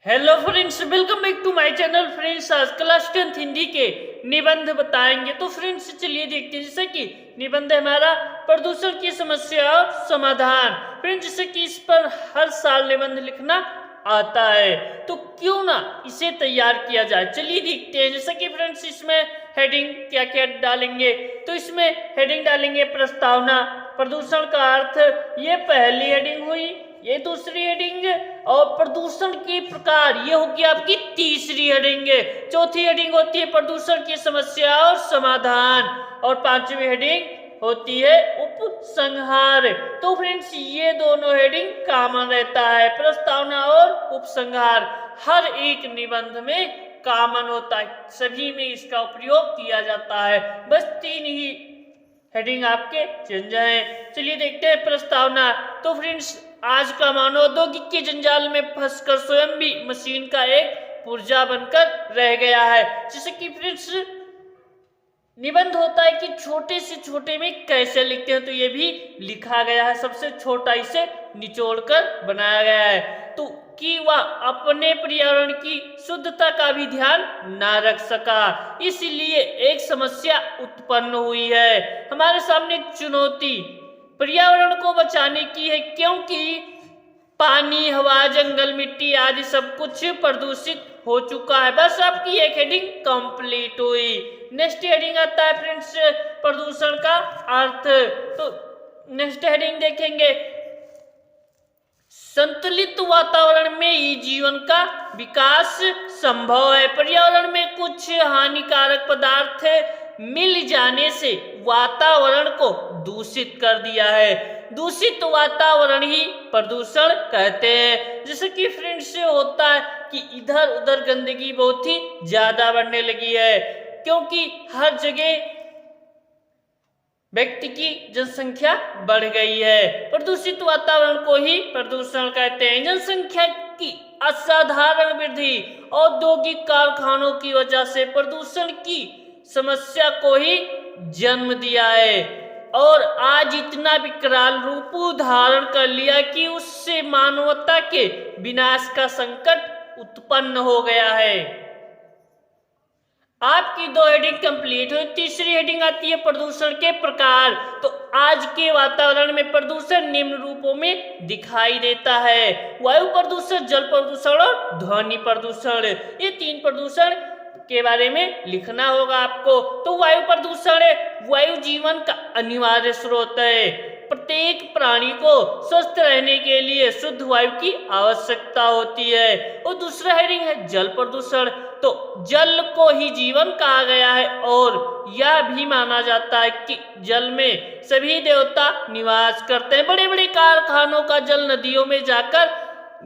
Hello friends, welcome back to my channel. Friends, आज class 10th Hindi के निबंध बताएंगे। तो फ्रेंड्स चलिए देखते हैं। जैसे कि निबंध है हमारा प्रदूषण की समस्या और समाधान। फ्रेंड्स, जैसे कि इस पर हर साल निबंध लिखना आता है, तो क्यों ना इसे तैयार किया जाए। चलिए देखते हैं। जैसे कि फ्रेंड्स इसमें हेडिंग क्या क्या डालेंगे, तो इसमें हेडिंग डालेंगे प्रस्तावना, प्रदूषण का अर्थ, ये पहली हेडिंग हुई, ये दूसरी हेडिंग, और प्रदूषण के प्रकार ये होगी आपकी तीसरी हेडिंग। चौथी हेडिंग होती है प्रदूषण की समस्या और समाधान, और पांचवी हेडिंग होती है उपसंहार। तो फ्रेंड्स ये दोनों हेडिंग कॉमन रहता है, प्रस्तावना और उपसंहार हर एक निबंध में कॉमन होता है, सभी में इसका प्रयोग किया जाता है। बस तीन ही हेडिंग आपके चेंज हैं। चलिए देखते हैं प्रस्तावना। तो फ्रेंड्स आज का मानव औद्योगिक के जंजाल में फंसकर स्वयं भी मशीन का एक पुर्जा बनकर रह गया है। जैसे कि फ्रेंड्स निबंध होता है कि छोटे से छोटे में कैसे लिखते हैं, तो ये भी लिखा गया है, सबसे छोटा इसे निचोड़कर बनाया गया है। तो कि वह अपने पर्यावरण की शुद्धता का भी ध्यान ना रख सका, इसलिए एक समस्या उत्पन्न हुई है। हमारे सामने चुनौती पर्यावरण को बचाने की है, क्योंकि पानी, हवा, जंगल, मिट्टी आदि सब कुछ प्रदूषित हो चुका है। बस आपकी एक हेडिंग कंप्लीट हुई। नेक्स्ट हेडिंग आता है फ्रेंड्स प्रदूषण का अर्थ। तो नेक्स्ट हेडिंग देखेंगे, संतुलित वातावरण में ही जीवन का विकास संभव है। पर्यावरण में कुछ हानिकारक पदार्थ मिल जाने से वातावरण को दूषित कर दिया है। दूषित वातावरण ही प्रदूषण कहते हैं। जैसे कि फ्रेंड्स होता है कि इधर उधर गंदगी बहुत ही ज्यादा बढ़ने लगी है, क्योंकि हर जगह व्यक्ति की जनसंख्या बढ़ गई है। प्रदूषित वातावरण को ही प्रदूषण कहते हैं। जनसंख्या की असाधारण वृद्धि, औद्योगिक कारखानों की वजह से प्रदूषण की समस्या को ही जन्म दिया है, और आज इतना विकराल रूप धारण कर लिया कि उससे मानवता के विनाश का संकट उत्पन्न हो गया है। आपकी दो हेडिंग कंप्लीट हुई। तीसरी हेडिंग आती है प्रदूषण के प्रकार। तो आज के वातावरण में प्रदूषण निम्न रूपों में दिखाई देता है: वायु प्रदूषण, जल प्रदूषण और ध्वनि प्रदूषण। ये तीन प्रदूषण के बारे में लिखना होगा आपको। तो वायु प्रदूषण है, वायु जीवन का अनिवार्य स्रोत है। प्रत्येक प्राणी को स्वस्थ रहने के लिए शुद्ध वायु की आवश्यकता होती है। और दूसरा हेडिंग है जल प्रदूषण। तो जल को ही जीवन कहा गया है, और यह भी माना जाता है कि जल में सभी देवता निवास करते हैं। बड़े बड़े कारखानों का जल नदियों में जाकर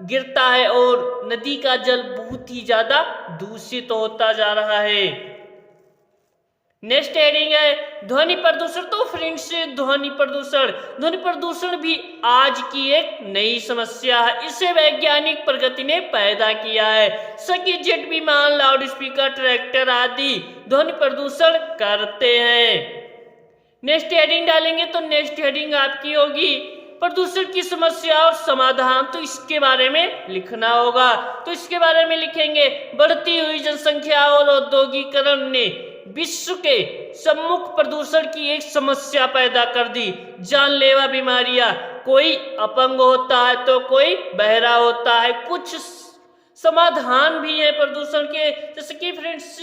गिरता है, और नदी का जल बहुत ही ज्यादा दूषित होता जा रहा है। नेक्स्ट हेडिंग है ध्वनि प्रदूषण। तो फ्रेंड्स ध्वनि प्रदूषण भी आज की एक नई समस्या है। इसे वैज्ञानिक प्रगति ने पैदा किया है। सकी जेट विमान, लाउड स्पीकर, ट्रैक्टर आदि ध्वनि प्रदूषण करते हैं। नेक्स्ट हेडिंग डालेंगे, तो नेक्स्ट हेडिंग आपकी होगी प्रदूषण की समस्या और समाधान। तो इसके बारे में लिखना होगा। तो इसके बारे में लिखेंगे, बढ़ती हुई जनसंख्या और औद्योगिकरण ने विश्व के सम्मुख प्रदूषण की एक समस्या पैदा कर दी। जानलेवा बीमारियां, कोई अपंग होता है तो कोई बहरा होता है। कुछ समाधान भी है प्रदूषण के, जैसे कि फ्रेंड्स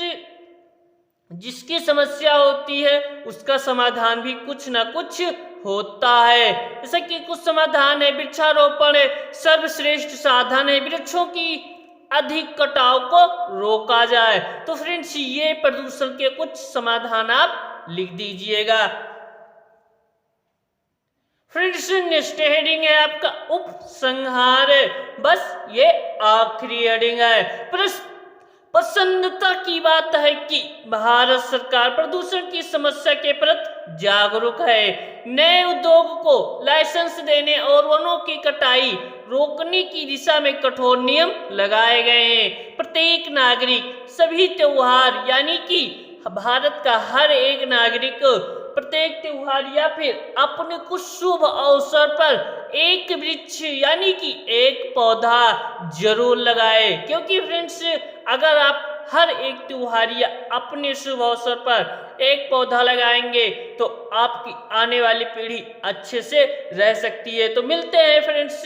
जिसकी समस्या होती है उसका समाधान भी कुछ ना कुछ होता है। जैसे कि कुछ समाधान है, वृक्षारोपण है, सर्वश्रेष्ठ साधन है, वृक्षों की अधिक कटाव को रोका जाए। तो फ्रेंड्स ये प्रदूषण के कुछ समाधान आप लिख दीजिएगा। फ्रेंड्स नेक्स्ट हेडिंग है आपका उपसंहार। बस ये आखिरी हेडिंग है। प्रसन्नता की बात है कि भारत सरकार प्रदूषण की समस्या के प्रति जागरूक है। नए उद्योग को लाइसेंस देने और वनों की कटाई रोकने की दिशा में कठोर नियम लगाए गए हैं। प्रत्येक नागरिक, सभी त्योहार, यानी कि भारत का हर एक नागरिक प्रत्येक त्योहार या फिर अपने कुछ शुभ अवसर पर एक वृक्ष यानी कि एक पौधा जरूर लगाए, क्योंकि फ्रेंड्स अगर आप हर एक त्योहार या अपने शुभ अवसर पर एक पौधा लगाएंगे तो आपकी आने वाली पीढ़ी अच्छे से रह सकती है। तो मिलते हैं फ्रेंड्स,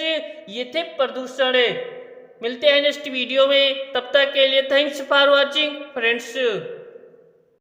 ये थे प्रदूषण। मिलते हैं नेक्स्ट वीडियो में, तब तक के लिए थैंक्स फॉर वॉचिंग फ्रेंड्स।